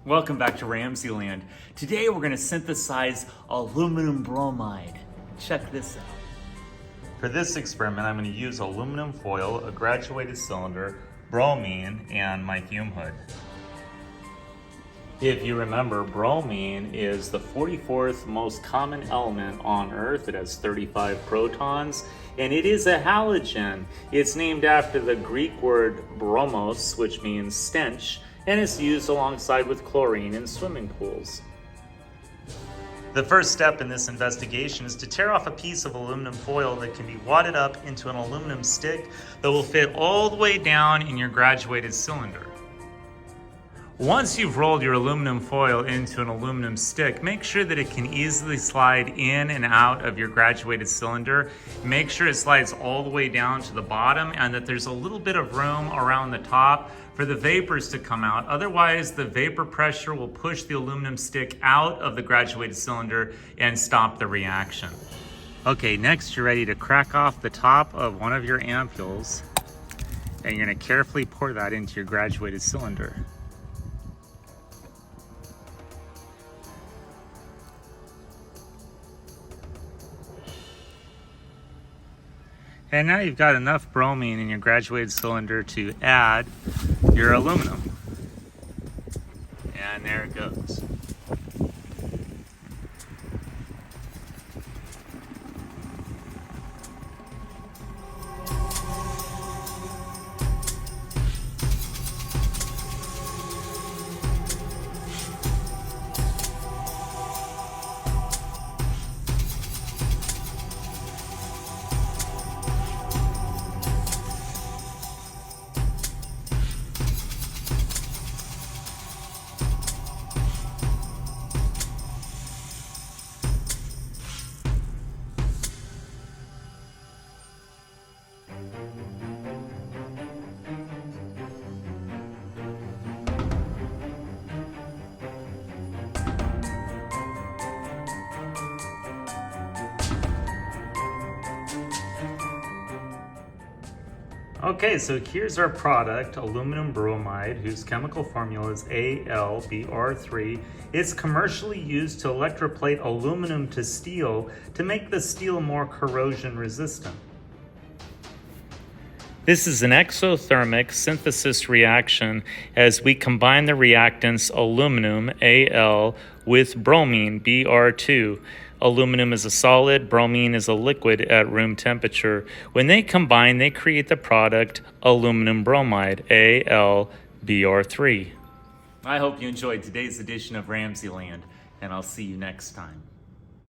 Welcome back to RamZland. Today we're going to synthesize aluminum bromide. Check this out. For this experiment, I'm going to use aluminum foil, a graduated cylinder, bromine, and my fume hood. If you remember, bromine is the 44th most common element on Earth. It has 35 protons, and it is a halogen. It's named after the Greek word bromos, which means stench, and is used alongside with chlorine in swimming pools. The first step in this investigation is to tear off a piece of aluminum foil that can be wadded up into an aluminum stick that will fit all the way down in your graduated cylinder. Once you've rolled your aluminum foil into an aluminum stick, make sure that it can easily slide in and out of your graduated cylinder. Make sure it slides all the way down to the bottom and that there's a little bit of room around the top for the vapors to come out. Otherwise, the vapor pressure will push the aluminum stick out of the graduated cylinder and stop the reaction. Okay, next you're ready to crack off the top of one of your ampules, and you're gonna carefully pour that into your graduated cylinder. And now you've got enough bromine in your graduated cylinder to add your aluminum. And there it goes. Okay, so here's our product, aluminum bromide, whose chemical formula is AlBr3. It's commercially used to electroplate aluminum to steel to make the steel more corrosion resistant. This is an exothermic synthesis reaction as we combine the reactants aluminum, Al, with bromine, Br2. Aluminum is a solid, bromine is a liquid at room temperature. When they combine, they create the product aluminum bromide, AlBr3. I hope you enjoyed today's edition of RamZland, and I'll see you next time.